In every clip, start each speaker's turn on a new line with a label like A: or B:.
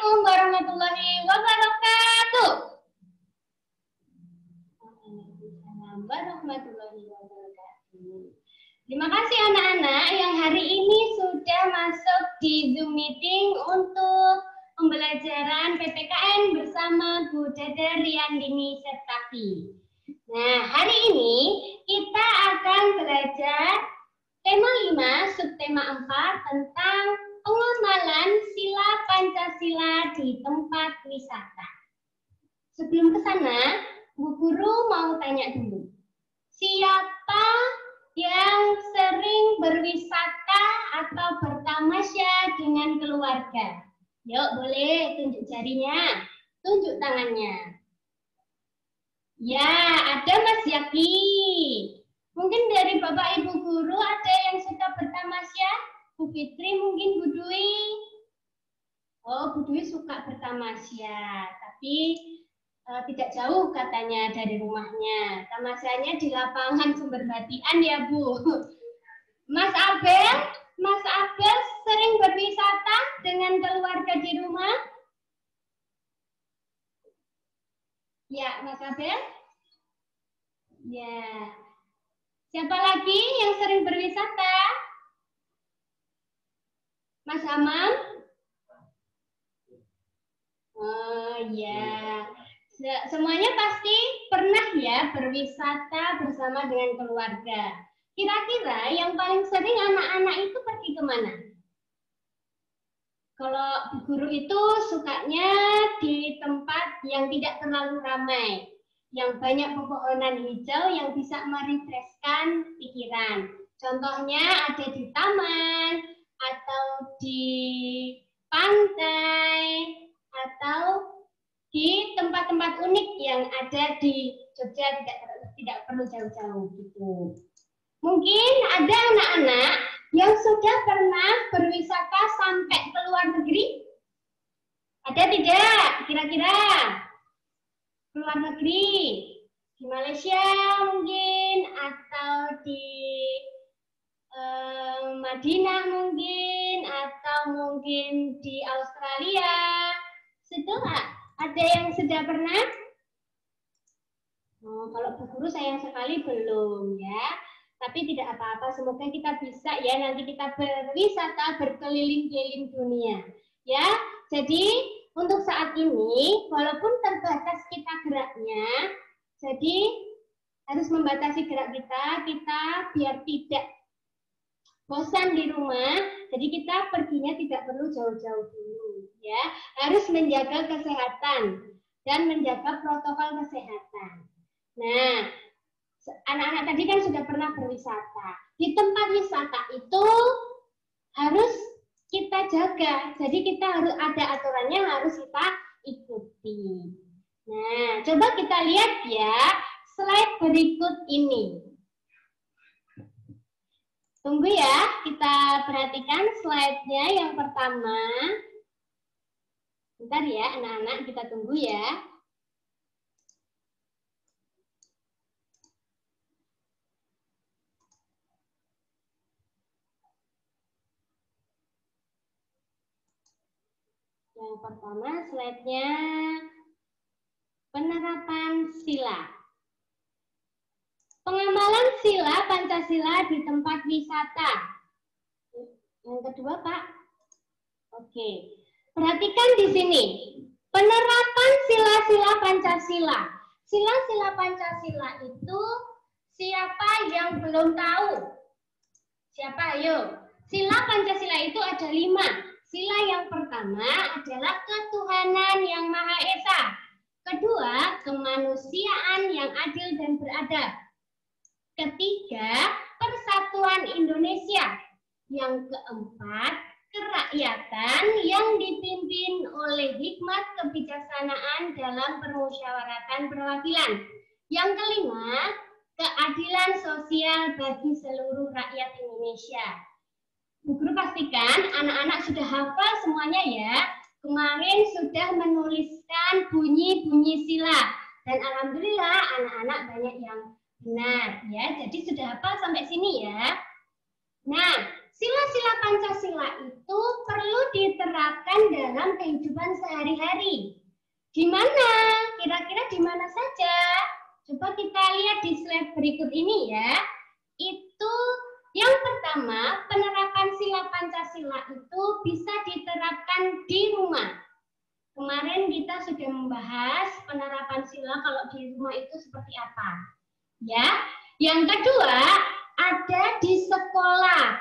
A: Assalamualaikum warahmatullahi wabarakatuh. Waalaikumsalam warahmatullahi wabarakatuh. Terima kasih anak-anak yang hari ini sudah masuk di Zoom meeting untuk pembelajaran PPKN bersama Bu Dada Riyandini Septaki. Nah, hari ini kita akan belajar tema 5, subtema 4 tentang pengamalan sila Pancasila di tempat wisata. Sebelum ke sana, Bu Guru mau tanya dulu. Siapa yang sering berwisata atau bertamasya dengan keluarga? Yuk, boleh tunjuk jarinya, tunjuk tangannya. Ya, ada Mas Yaki. Mungkin dari Bapak Ibu Guru ada yang suka bertamasya? Bu Fitri, mungkin Bu Dwi. Oh, Bu Dwi suka bertamasya, tapi tidak jauh katanya dari rumahnya. Tamasyanya di lapangan Sumber Batian ya, Bu. Mas Abel sering berwisata dengan keluarga di rumah? Ya, Mas Abel? Ya. Siapa lagi yang sering berwisata? Mas Hamam? Oh ya, semuanya pasti pernah ya berwisata bersama dengan keluarga. Kira-kira yang paling sering anak-anak itu pergi kemana? Kalau Bu Guru itu sukanya di tempat yang tidak terlalu ramai, yang banyak pepohonan hijau yang bisa merefreshkan pikiran. Contohnya ada di taman, atau di pantai, atau di tempat-tempat unik yang ada di Jogja, tidak perlu jauh-jauh gitu. Mungkin ada anak-anak yang sudah pernah berwisata sampai ke luar negeri? Ada tidak? Kira-kira ke luar negeri? Di Malaysia mungkin, atau di Madinah mungkin, atau mungkin di Australia. Sudah ada yang sudah pernah? Oh, kalau Bu Guru sayang sekali belum ya. Tapi tidak apa-apa, semoga kita bisa ya nanti kita berwisata berkeliling-keliling dunia. Ya, jadi untuk saat ini walaupun terbatas kita geraknya, jadi harus membatasi gerak kita biar tidak bosan di rumah, jadi kita perginya tidak perlu jauh-jauh dulu, ya. Harus menjaga kesehatan dan menjaga protokol kesehatan. Nah, anak-anak tadi kan sudah pernah berwisata. Di tempat wisata itu harus kita jaga, jadi kita harus ada aturannya, harus kita ikuti. Nah, coba kita lihat ya slide berikut ini. Tunggu ya, kita perhatikan slide-nya yang pertama. Bentar ya anak-anak, kita tunggu ya. Yang pertama slide-nya penerapan sila. Pengamalan sila Pancasila di tempat wisata. Yang kedua, Pak. Oke. Perhatikan di sini. Penerapan sila-sila Pancasila. Sila-sila Pancasila itu siapa yang belum tahu? Siapa? Ayo. Sila Pancasila itu ada 5. Sila yang pertama adalah ketuhanan yang Maha Esa. Kedua, kemanusiaan yang adil dan beradab. Ketiga, persatuan Indonesia. Yang keempat, kerakyatan yang dipimpin oleh hikmat kebijaksanaan dalam permusyawaratan perwakilan. Yang kelima, keadilan sosial bagi seluruh rakyat Indonesia. Bu Guru pastikan anak-anak sudah hafal semuanya ya. Kemarin sudah menuliskan bunyi-bunyi sila. Dan alhamdulillah anak-anak banyak yang benar ya, jadi sudah hafal sampai sini ya. Nah, sila-sila Pancasila itu perlu diterapkan dalam kehidupan sehari-hari. Di mana? Kira-kira di mana saja? Coba kita lihat di slide berikut ini ya. Itu yang pertama, penerapan sila Pancasila itu bisa diterapkan di rumah. Kemarin kita sudah membahas penerapan sila kalau di rumah itu seperti apa. Ya. Yang kedua, ada di sekolah.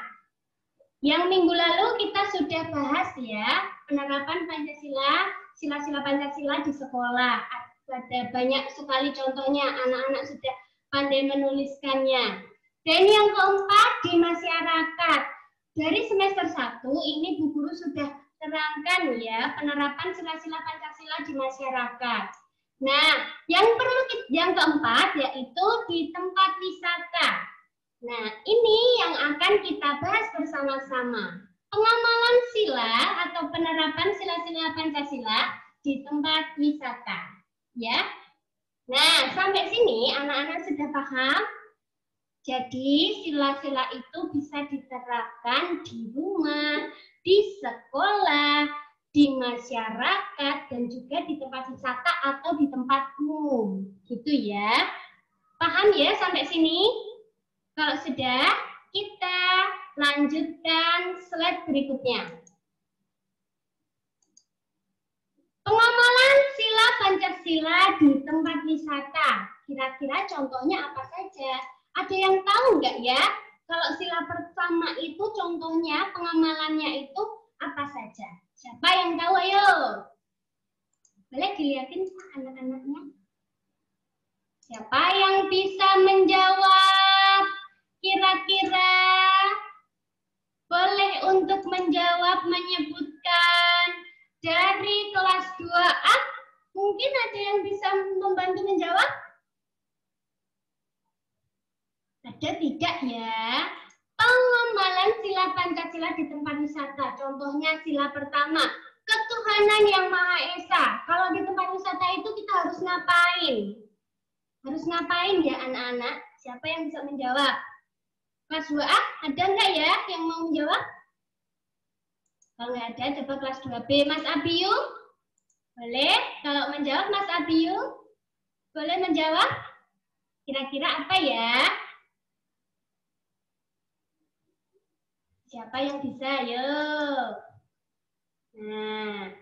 A: Yang minggu lalu kita sudah bahas ya, penerapan Pancasila, sila-sila Pancasila di sekolah. Ada banyak sekali contohnya, anak-anak sudah pandai menuliskannya. Dan yang keempat, di masyarakat. Dari semester 1, ini Bu Guru sudah terangkan ya, penerapan sila-sila Pancasila di masyarakat. Nah, yang keempat yaitu di tempat wisata. Nah, ini yang akan kita bahas bersama-sama. Pengamalan sila atau penerapan sila-sila Pancasila di tempat wisata. Ya. Nah, sampai sini anak-anak sudah paham? Jadi, sila-sila itu bisa diterapkan di rumah, di sekolah, di masyarakat, dan juga di tempat wisata atau di tempat umum. Gitu ya. Paham ya sampai sini? Kalau sudah, kita lanjutkan slide berikutnya. Pengamalan sila Pancasila di tempat wisata. Kira-kira contohnya apa saja? Ada yang tahu nggak ya? Kalau sila pertama itu contohnya pengamalannya itu apa saja? Siapa yang tahu? Ayo. Boleh dilihatin anak-anaknya? Siapa yang bisa menjawab? Kira-kira boleh untuk menjawab, menyebutkan dari kelas 2A. Mungkin ada yang bisa membantu menjawab? Ada tidak ya? Pengamalan sila Pancasila di tempat wisata. Contohnya sila pertama, ketuhanan yang Maha Esa. Kalau di tempat wisata itu kita harus ngapain? Harus ngapain ya anak-anak? Siapa yang bisa menjawab? Kelas 2A, ada nggak ya yang mau menjawab? Kalau nggak ada, coba kelas 2B. Mas Abiyu? Boleh? Kalau menjawab Mas Abiyu? Boleh menjawab? Kira-kira apa ya? Siapa yang bisa? Yuk. Nah,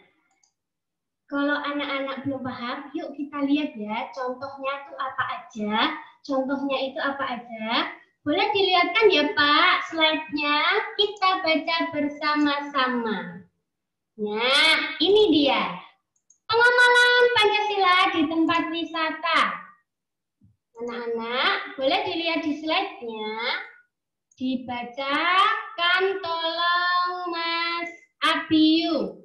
A: kalau anak-anak belum paham, yuk kita lihat ya. Contohnya itu apa aja? Contohnya itu apa aja? Boleh dilihatkan ya Pak, slide-nya. Kita baca bersama-sama. Nah, ini dia. Pengamalan Pancasila di tempat wisata. Anak-anak, boleh dilihat di slide-nya. Dibacakan tolong Mas Abiyu.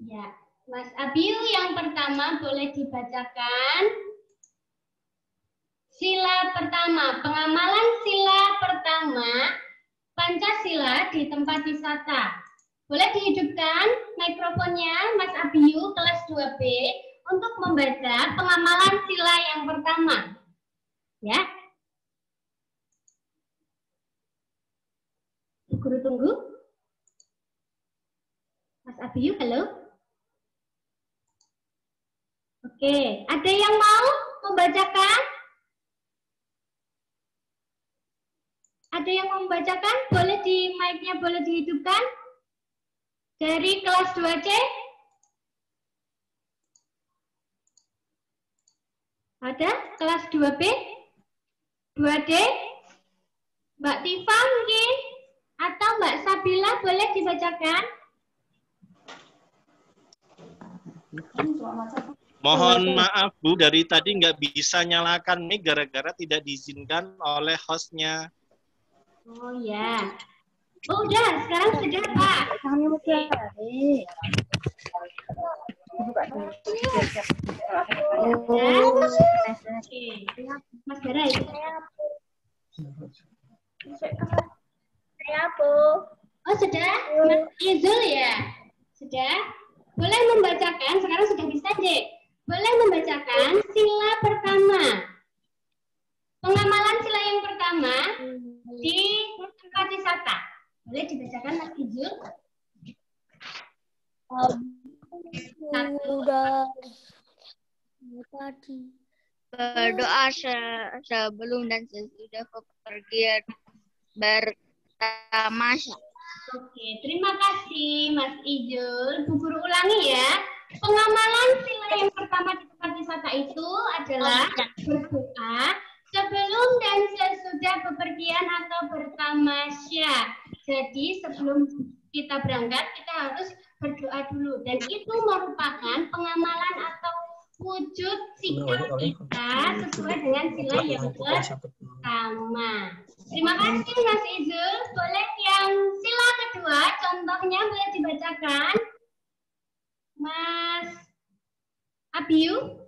A: Ya, Mas Abiyu yang pertama boleh dibacakan. Sila pertama, pengamalan sila pertama Pancasila di tempat wisata. Boleh dihidupkan mikrofonnya Mas Abiyu kelas 2B untuk membaca pengamalan sila yang pertama. Ya. Guru tunggu. Mas Abiyu, halo. Oke, ada yang mau membacakan? Ada yang mau membacakan? Boleh di mic-nya boleh dihidupkan? Dari kelas 2C? Ada? Kelas 2B? 2D? Mbak Tifa mungkin? Atau Mbak Sabila boleh dibacakan?
B: Mohon maaf Bu, dari tadi nggak bisa nyalakan mic gara-gara tidak diizinkan oleh hostnya.
A: Oh ya. Oh udah, sekarang sudah Pak. Oke. Mas Bara ya? Saya Bu. Oh sudah? Mas Izul ya? Sudah? Boleh membacakan, sekarang sudah bisa Dek. Boleh membacakan sila pertama. Pengamalan sila yang pertama di tempat wisata. Boleh dibacakan Mas Ijul?
C: Berdoa sebelum dan sesudah kepergian bertamasya.
A: Oke, terima kasih Mas Ijul. Bu Guru ulangi ya. Pengamalan sila yang pertama di tempat wisata itu adalah berdoa sebelum dan sesudah bepergian atau bertamasya. Jadi sebelum kita berangkat, kita harus berdoa dulu. Dan itu merupakan pengamalan atau wujud sikap kita sesuai dengan sila yang pertama. Terima kasih Mas Izul. Boleh yang sila kedua, contohnya boleh dibacakan. Mas Abiu.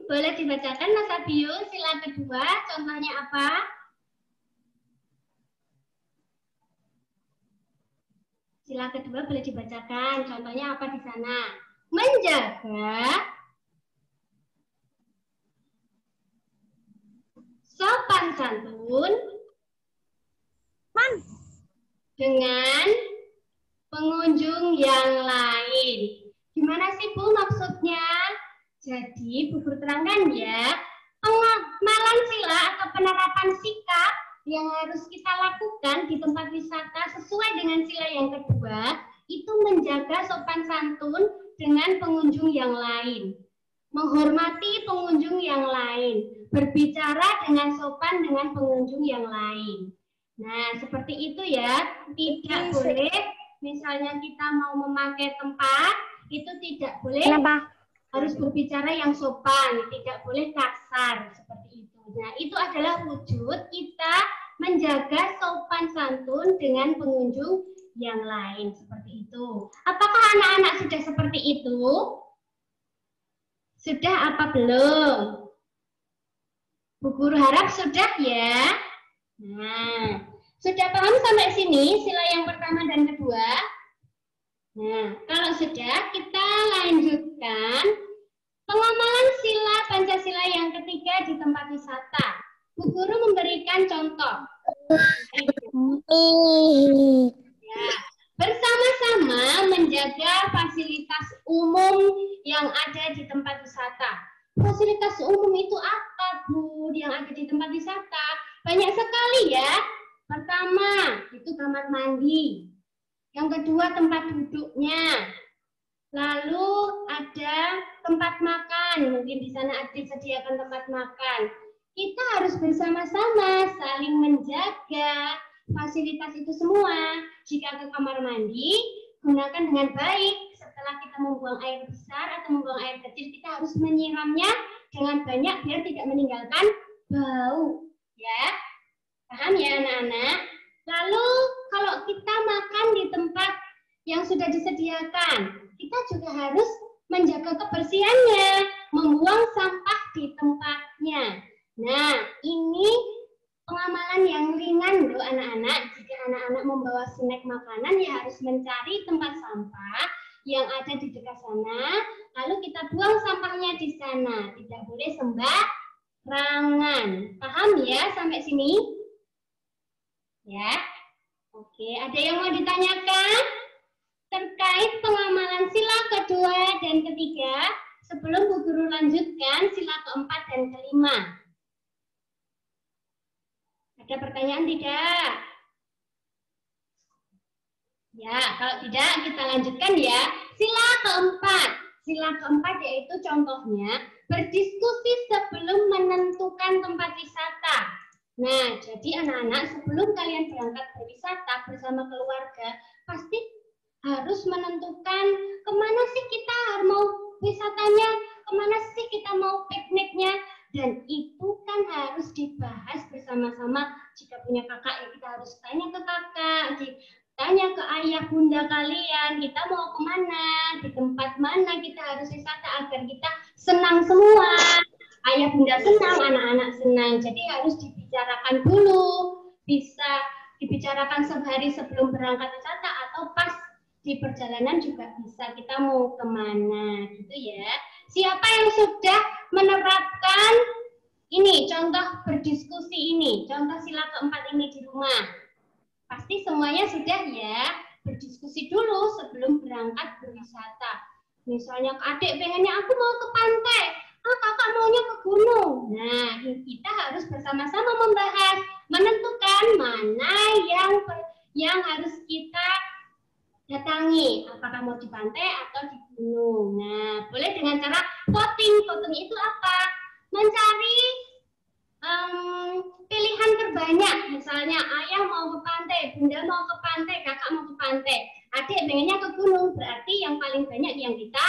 A: Boleh dibacakan Mas Abiu, sila kedua, contohnya apa? Sila kedua boleh dibacakan, contohnya apa di sana? Menjaga sopan santun dengan pengunjung yang lain. Gimana sih Bu maksudnya? Jadi Bu Guru terangkan ya, pengamalan sila atau penerapan sikap yang harus kita lakukan di tempat wisata sesuai dengan sila yang kedua, itu menjaga sopan santun dengan pengunjung yang lain. Menghormati pengunjung yang lain. Berbicara dengan sopan dengan pengunjung yang lain. Nah, seperti itu ya. Tidak boleh, misalnya kita mau memakai tempat, itu tidak boleh. Kenapa? Harus berbicara yang sopan, tidak boleh kasar, seperti itu. Nah, itu adalah wujud kita menjaga sopan santun dengan pengunjung yang lain, seperti itu. Apakah anak-anak sudah seperti itu? Sudah apa belum? Bu Guru harap sudah ya. Nah, sudah paham sampai sini sila yang pertama dan kedua? Nah, kalau sudah, kita lanjutkan pengamalan sila Pancasila yang ketiga di tempat wisata. Bu Guru memberikan contoh. Ya, bersama-sama menjaga fasilitas umum yang ada di tempat wisata. Fasilitas umum itu apa, Bu, yang ada di tempat wisata? Banyak sekali ya. Pertama, itu kamar mandi. Yang kedua, tempat duduknya. Lalu ada tempat makan. Mungkin di sana ada disediakan tempat makan. Kita harus bersama-sama saling menjaga fasilitas itu semua. Jika ke kamar mandi, gunakan dengan baik. Setelah kita membuang air besar atau membuang air kecil, kita harus menyiramnya dengan banyak biar tidak meninggalkan bau. Ya, paham ya anak-anak? Lalu kalau kita makan di tempat yang sudah disediakan, kita juga harus menjaga kebersihannya, membuang sampah di tempatnya. Nah, ini pengamalan yang ringan loh anak-anak. Jika anak-anak membawa snack makanan, ya harus mencari tempat sampah yang ada di dekat sana, lalu kita buang sampahnya di sana. Tidak boleh sembarangan. Paham ya sampai sini? Ya. Oke, ada yang mau ditanyakan terkait pengamalan sila kedua dan ketiga sebelum Bu Guru lanjutkan sila keempat dan kelima? Ada pertanyaan tidak? Ya, kalau tidak kita lanjutkan ya. Sila keempat. Sila keempat yaitu contohnya berdiskusi sebelum menentukan tempat wisata. Nah, jadi anak-anak sebelum kalian berangkat berwisata bersama keluarga, pasti harus menentukan kemana sih kita mau wisatanya, kemana sih kita mau pikniknya, dan itu kan harus dibahas bersama-sama. Jika punya kakak ya kita harus tanya ke kakak, tanya ke ayah bunda kalian, kita mau kemana, di tempat mana kita harus wisata agar kita senang semua. Ayah bunda senang, anak-anak senang. Jadi harus dibicarakan dulu. Bisa dibicarakan sehari sebelum berangkat wisata atau pas di perjalanan juga bisa kita mau kemana gitu ya. Siapa yang sudah menerapkan ini, contoh berdiskusi ini, contoh sila keempat ini di rumah? Pasti semuanya sudah ya, berdiskusi dulu sebelum berangkat berwisata. Misalnya adik pengennya aku mau ke pantai, kakak maunya ke gunung. Nah, kita harus bersama-sama membahas, menentukan mana yang harus kita datangi, apakah mau di pantai atau di gunung. Nah, boleh dengan cara voting. Voting itu apa? Mencari pilihan terbanyak. Misalnya ayah mau ke pantai, bunda mau ke pantai, kakak mau ke pantai. Adik pengennya ke gunung, berarti yang paling banyak yang kita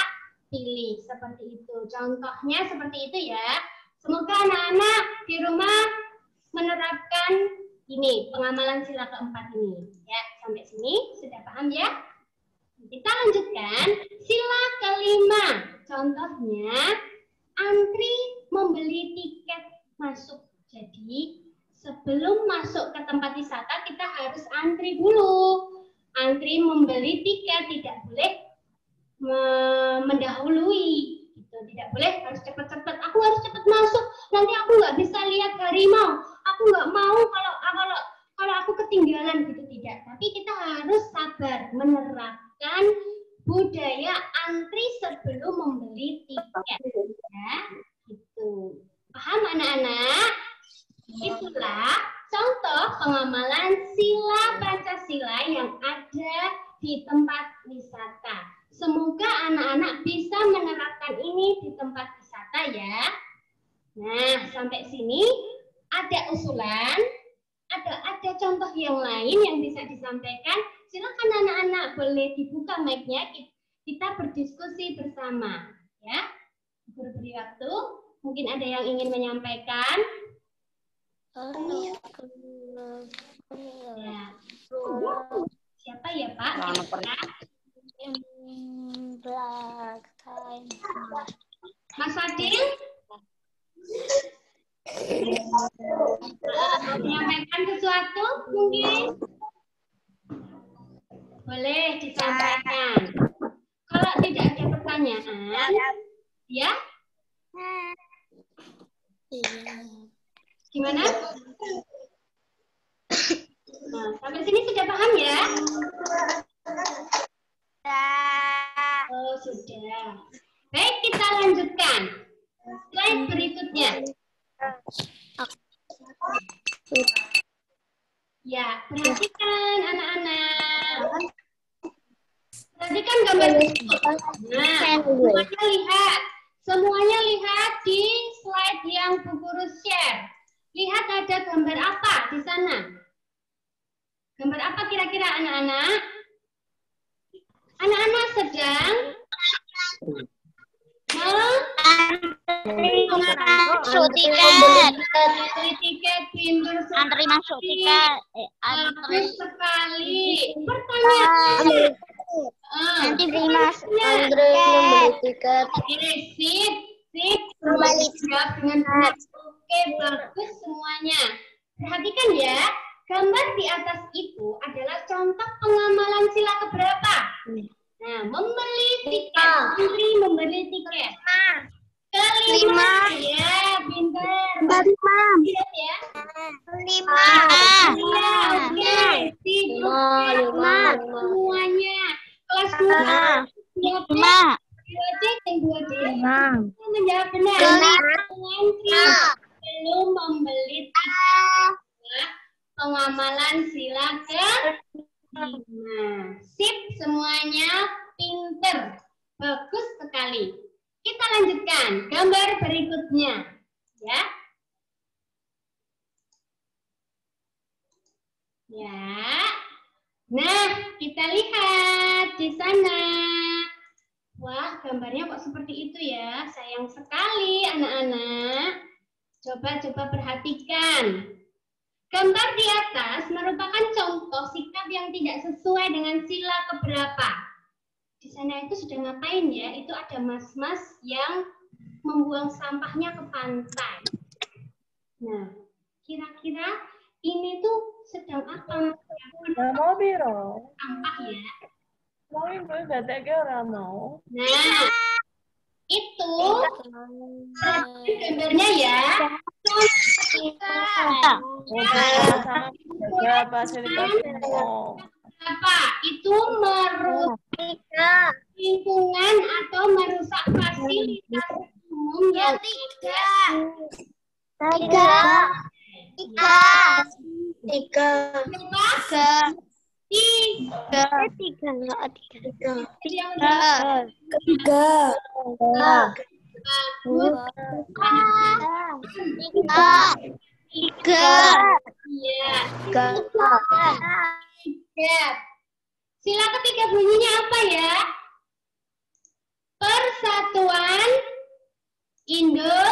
A: pilih. Seperti itu. Contohnya seperti itu ya. Semoga anak-anak di rumah menerapkan ini, pengamalan sila keempat ini. Ya, sampai sini sudah paham ya? Kita lanjutkan sila kelima. Contohnya, antri membeli tiket masuk. Jadi, sebelum masuk ke tempat wisata, kita harus antri dulu. Antri membeli tiket, tidak boleh mendahului. Gitu. Tidak boleh, harus cepat-cepat. Aku harus cepat masuk, nanti aku nggak bisa lihat harimau. Aku nggak mau kalau aku ketinggalan, gitu. Tidak. Tapi kita harus sabar, menerapkan budaya antri sebelum membeli tiket. Ya, gitu. Paham anak-anak? Itulah contoh pengamalan sila Pancasila yang ada di tempat wisata. Semoga anak-anak bisa menerapkan ini di tempat wisata ya. Nah, sampai sini ada usulan, ada contoh yang lain yang bisa disampaikan. Silakan anak-anak, boleh dibuka mic-nya, kita berdiskusi bersama ya. Beri waktu, mungkin ada yang ingin menyampaikan. Ya. Siapa ya Pak? Mas Fadil? Menyampaikan sesuatu mungkin? Boleh disampaikan. Kalau tidak ada pertanyaan, ya? Gimana? Nah, sampai sini sudah paham ya? Oh, sudah. Baik, kita lanjutkan. Slide berikutnya. Ya, perhatikan anak-anak. Perhatikan gambar berikut. Nah, semuanya lihat. Semuanya lihat di slide yang Bu Guru share. Lihat ada gambar apa di sana? Gambar apa kira-kira anak-anak? Anak-anak sedang
C: masuk tiket.
A: Beli tiket pintu
C: Antri masuk tiket.
A: Bagus sekali. Pertanyaan.
C: Nanti beli masuk.
D: Andre membeli tiket.
A: Oke, sip. Kembali jawab dengan benar. Oke, bagus semuanya. Perhatikan ya, gambar di atas itu adalah contoh pengamalan sila keberapa? Nah, membeli tiket. Antri membeli tiket. Kelima. Ya, pintar. Lihat ya.
C: Lima.
A: Oke.
D: Lima.
A: Semuanya. Kelas 2.
C: 5.
A: 2D dan 2D. Menjawab benar. Antri belum membeli tiket. Pengamalan sila ke-5. Sip, semuanya pinter. Bagus sekali. Kita lanjutkan gambar berikutnya. Ya. Ya. Nah, kita lihat di sana. Wah, gambarnya kok seperti itu ya. Sayang sekali anak-anak. Coba perhatikan. Gambar di atas merupakan contoh sikap yang tidak sesuai dengan sila keberapa. Di sana itu sudah ngapain ya? Itu ada mas-mas yang membuang sampahnya ke pantai. Nah, kira-kira ini tuh sedang apa?
D: Mau biro.
A: Sampah ya.
D: Mau ibu gak tega orang mau.
A: Nah, itu gambarnya ya. Apa? Itu merusak lingkungan atau merusak fasilitas umum yang Sila ketiga bunyinya apa ya? Persatuan Indonesia.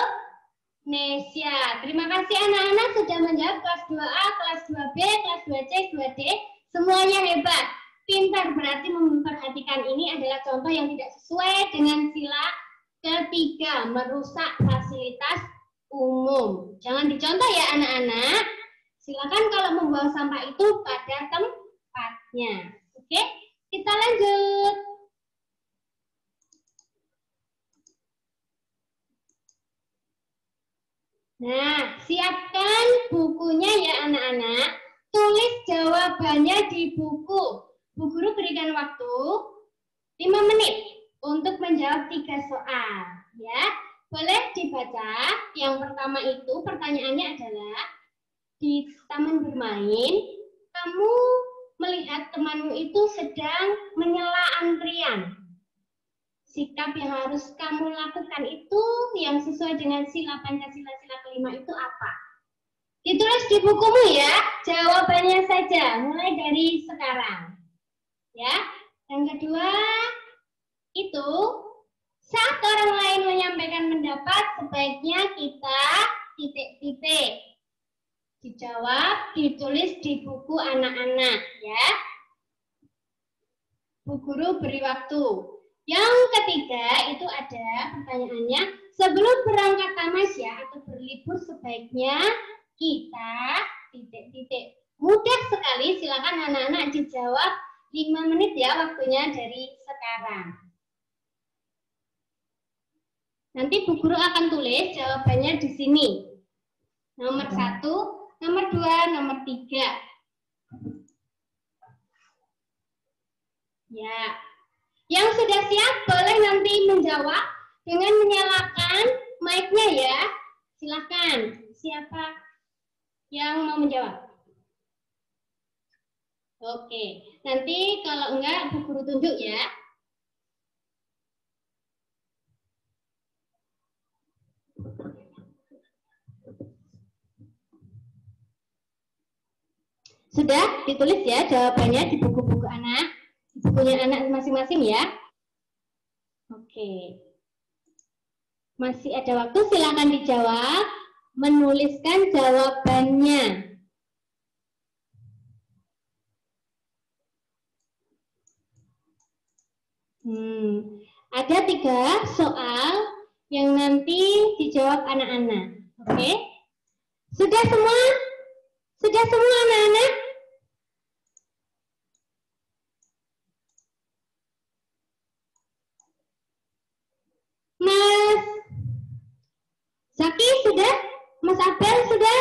A: Terima kasih anak-anak sudah menjawab kelas 2A, kelas 2B, kelas 2C, 2D. Semuanya hebat. Pintar, berarti memperhatikan ini adalah contoh yang tidak sesuai dengan sila ketiga, merusak fasilitas umum. Jangan dicontoh ya anak-anak. Silakan kalau membuang sampah itu pada tempatnya. Oke, kita lanjut. Nah, siapkan bukunya ya anak-anak. Tulis jawabannya di buku. Bu Guru berikan waktu 5 menit untuk menjawab 3 soal. Ya, boleh dibaca. Yang pertama itu pertanyaannya adalah, di taman bermain, kamu melihat temanmu itu sedang menyela antrian. Sikap yang harus kamu lakukan itu yang sesuai dengan sila Pancasila sila kelima itu apa? Ditulis di bukumu ya, jawabannya saja, mulai dari sekarang. Ya, yang kedua itu saat orang lain menyampaikan pendapat, sebaiknya kita titik-titik. Dijawab, ditulis di buku anak-anak ya. Bu Guru beri waktu. Yang ketiga itu ada pertanyaannya, sebelum berangkat tamasya atau berlibur sebaiknya kita titik-titik. Mudah sekali, silakan anak-anak dijawab 5 menit ya waktunya dari sekarang. Nanti Bu Guru akan tulis jawabannya di sini. Nomor 1, nomor 2, nomor 3. Ya. Yang sudah siap boleh nanti menjawab dengan menyalakan mic-nya ya. Silakan. Siapa yang mau menjawab? Oke. Nanti kalau enggak Bu Guru tunjuk ya. Sudah ditulis ya jawabannya di buku-buku anak, di bukunya anak masing-masing ya. Oke. Masih ada waktu, silakan dijawab, menuliskan jawabannya. Ada 3 soal yang nanti dijawab anak-anak. Oke. Sudah semua? Sudah semua anak-anak? Mas Zaki sudah? Mas Abel sudah?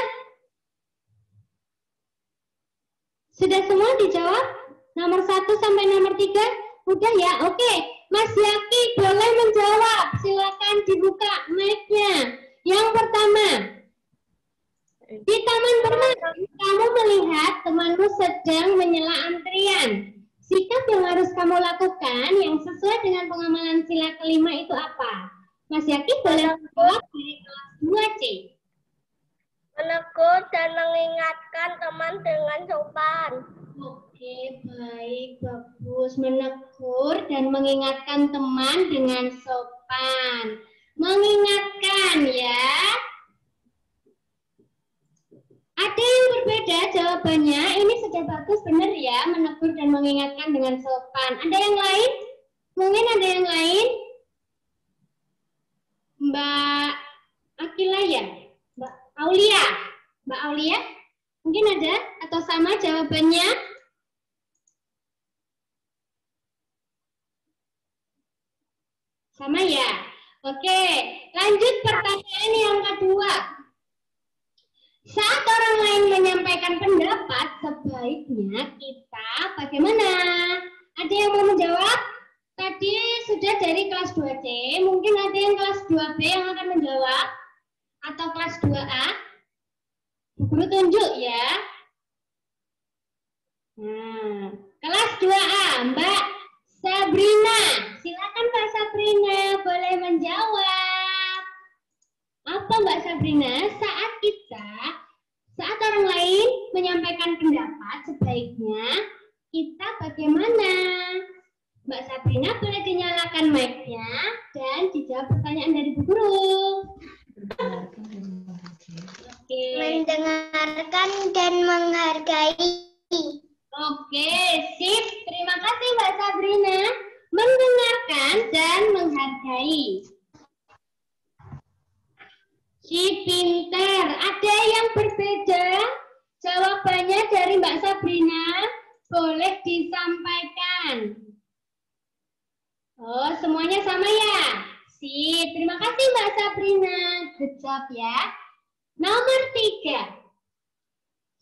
A: Sudah semua dijawab? Nomor 1 sampai nomor 3? Udah ya? Oke. Mas Zaki boleh menjawab. Silakan dibuka mic-nya. Yang pertama, di taman bermain, kamu melihat temanmu sedang menyela antrian. Sikap yang harus kamu lakukan yang sesuai dengan pengamalan sila kelima itu apa? Mas Yaki boleh menjawab dari kelas 2C.
D: Menegur dan mengingatkan teman dengan sopan.
A: Oke, baik, bagus. Menegur dan mengingatkan teman dengan sopan. Mengingatkan ya. Ada yang berbeda jawabannya. Ini sudah bagus, benar ya. Menegur dan mengingatkan dengan sopan. Ada yang lain? Mungkin ada yang lain? Mbak Akila ya? Mbak Aulia? Mbak Aulia? Mungkin ada? Atau sama jawabannya? Sama ya? Oke, lanjut pertanyaan yang kedua. Saat orang lain menyampaikan pendapat, sebaiknya kita bagaimana? Ada yang mau menjawab? Tadi sudah dari kelas 2C, mungkin ada yang kelas 2B yang akan menjawab? Atau kelas 2A? Bu Guru tunjuk ya. Nah, kelas 2A, Mbak Sabrina. Silakan Mbak Sabrina, boleh menjawab. Apa Mbak Sabrina? Saat orang lain menyampaikan pendapat, sebaiknya kita bagaimana? Mbak Sabrina boleh dinyalakan mic-nya dan dijawab pertanyaan dari Bu Guru. Oke.
D: Mendengarkan dan menghargai.
A: Oke, sip. Terima kasih Mbak Sabrina. Mendengarkan dan menghargai. Si pintar. Ada yang berbeda? Jawabannya dari Mbak Sabrina boleh disampaikan. Oh, semuanya sama ya? Sip. Terima kasih Mbak Sabrina. Good job ya. Nomor 3.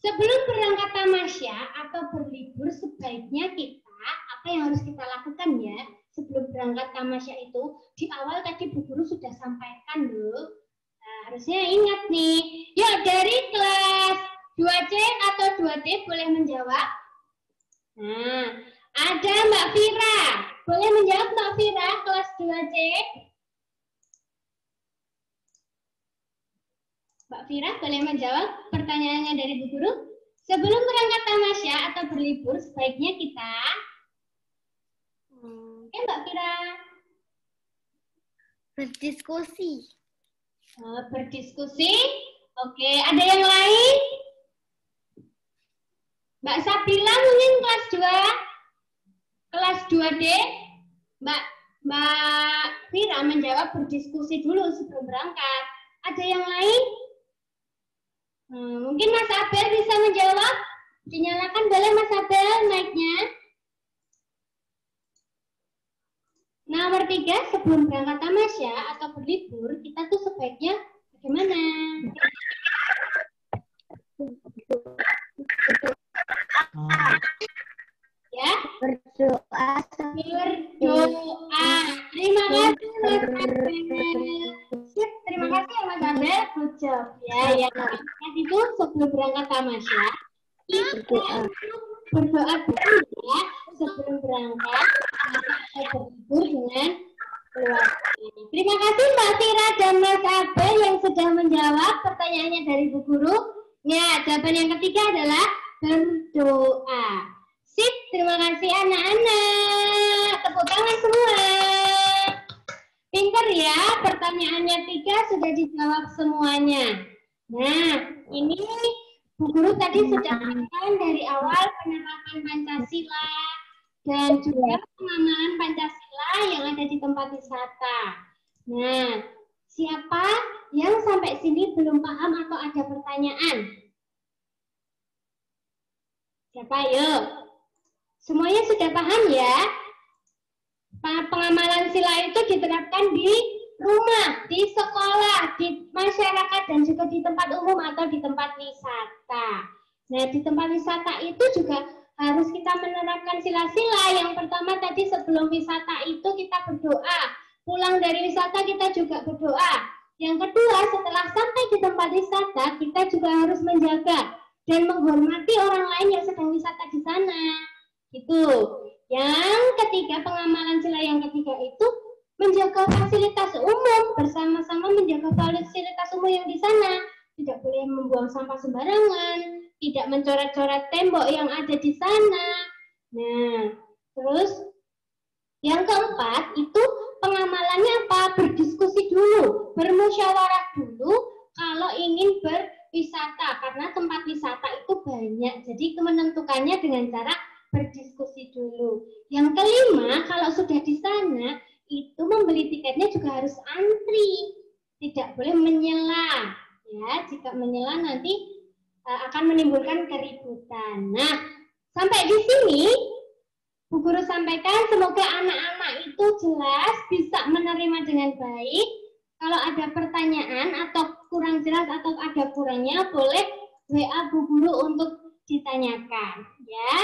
A: Sebelum berangkat tamasya atau berlibur, sebaiknya apa yang harus kita lakukan ya? Sebelum berangkat tamasya itu, di awal tadi Bu Guru sudah sampaikan loh. Nah, harusnya ingat nih. Yuk, dari kelas 2C atau 2D boleh menjawab? Nah, ada Mbak Vira. Boleh menjawab Mbak Vira, kelas 2C? Mbak Vira boleh menjawab pertanyaannya dari Bu Guru? Sebelum berangkat tamasya atau berlibur, sebaiknya kita... Oke, Mbak Vira.
C: Berdiskusi.
A: Berdiskusi. Oke, ada yang lain? Mbak Sabila mungkin kelas 2? Kelas 2D? Mbak Vira menjawab berdiskusi dulu sebelum berangkat. Ada yang lain? Mungkin Mas Abel bisa menjawab? Dinyalakan boleh Mas Abel mic-nya. Nomor 3, sebelum berangkat tamasya atau berlibur, kita tuh sebaiknya bagaimana? Ya,
D: Berdoa.
A: Berdoa. Terima kasih Mas Abel. Sip, terima kasih ya Mas Abel. Good job. Ya, itu sebelum berangkat tamasya, kita berdoa dulu ya sebelum berangkat atau berlibur dengan keluarga. Terima kasih Mbak Tira dan Mas Abel yang sudah menjawab pertanyaannya dari Bu Guru. Ya, jawaban yang ketiga adalah berdoa. Sip, terima kasih anak-anak. Tepuk tangan semua. Pinter ya, pertanyaannya 3 sudah dijawab semuanya. Nah, ini Bu Guru tadi sudah katakan dari awal penerapan Pancasila dan juga pengamalan Pancasila yang ada di tempat wisata. Nah, siapa yang sampai sini belum paham atau ada pertanyaan? Siapa yuk? Semuanya sudah paham ya? Pengamalan sila itu diterapkan di rumah, di sekolah, di masyarakat, dan juga di tempat umum atau di tempat wisata. Nah, di tempat wisata itu juga harus kita menerapkan sila-sila. Yang pertama tadi sebelum wisata itu kita berdoa. Pulang dari wisata kita juga berdoa. Yang kedua, setelah sampai di tempat wisata, kita juga harus menjaga dan menghormati orang lain yang sedang wisata di sana. Itu. Yang ketiga, pengamalan sila yang ketiga itu menjaga fasilitas umum, bersama-sama menjaga fasilitas umum yang di sana. Tidak boleh membuang sampah sembarangan, tidak mencoret-coret tembok yang ada di sana. Nah, terus yang keempat itu pengamalannya apa? Berdiskusi dulu, bermusyawarah dulu kalau ingin berwisata, karena tempat wisata itu banyak. Jadi menentukannya dengan cara berdiskusi dulu. Yang kelima, kalau sudah di sana, itu membeli tiketnya juga harus antri. Tidak boleh menyela. Ya, jika menyela nanti akan menimbulkan keributan. Nah, sampai di sini Bu Guru sampaikan, semoga anak-anak itu jelas bisa menerima dengan baik. Kalau ada pertanyaan atau kurang jelas atau ada kurangnya, boleh WA Bu Guru untuk ditanyakan. Ya,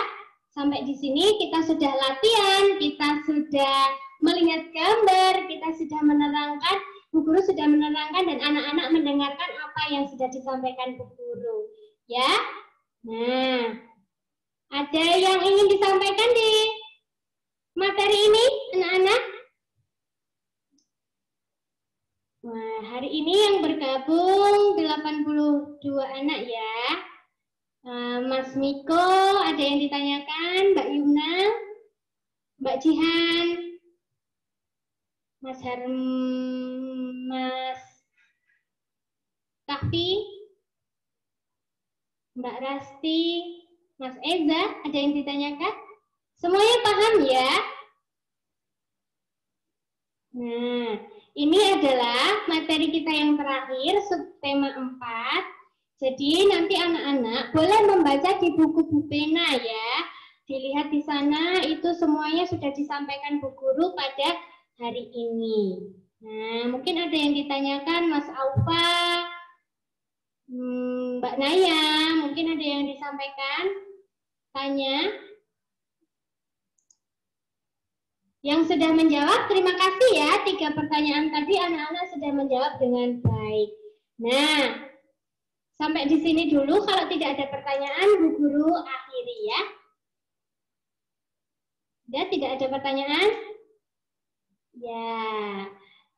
A: sampai di sini kita sudah latihan, kita sudah melihat gambar, kita sudah menerangkan, Bu Guru sudah menerangkan dan anak-anak mendengarkan apa yang sudah disampaikan Bu Guru. Ya, nah, ada yang ingin disampaikan di materi ini, anak-anak? Wah, hari ini yang bergabung 82 anak ya. Mas Miko, ada yang ditanyakan? Mbak Yumna, Mbak Jihan, Mas Mas Kahfi, Mbak Rasti, Mas Eza, ada yang ditanyakan? Semuanya paham ya? Nah, ini adalah materi kita yang terakhir, subtema 4. Jadi nanti anak-anak boleh membaca di buku Bu Pena ya. Dilihat di sana, itu semuanya sudah disampaikan Bu Guru pada hari ini. Nah, mungkin ada yang ditanyakan Mas Aufa, Mbak Naya, mungkin ada yang disampaikan? Tanya. Yang sudah menjawab, terima kasih ya. 3 pertanyaan tadi anak-anak sudah menjawab dengan baik. Nah, sampai di sini dulu. Kalau tidak ada pertanyaan, Bu Guru akhiri ya. Ya, tidak ada pertanyaan? Ya.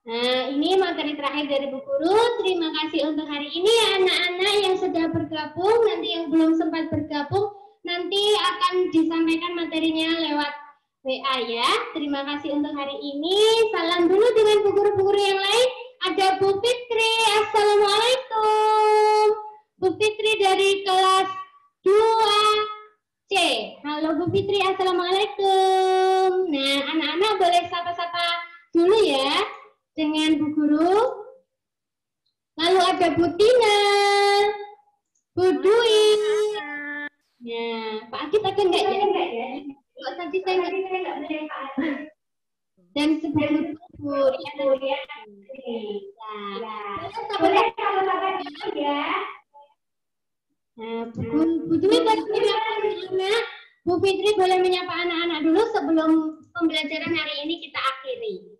A: Nah, ini materi terakhir dari Bu Guru. Terima kasih untuk hari ini ya anak-anak yang sudah bergabung. Nanti yang belum sempat bergabung, nanti akan disampaikan materinya lewat WA ya. Terima kasih untuk hari ini. Salam dulu dengan Bu Guru-Bu Guru yang lain. Ada Bu Fitri. Assalamualaikum. Bu Fitri dari kelas 2C. Halo Bu Fitri, Assalamualaikum. Nah, anak-anak boleh sapa-sapa dulu ya dengan Bu Guru. Lalu ada Bu Tina, Bu Dwi. Nah, Pak Adit ada enggak ya? Kok tadi saya enggak. Dan sebelum Bu ya. Boleh sapa-sapa ya. Nah, Bu Dwi boleh menyapa anak-anak. Bu Fitri boleh menyapa anak-anak dulu sebelum pembelajaran hari ini kita akhiri.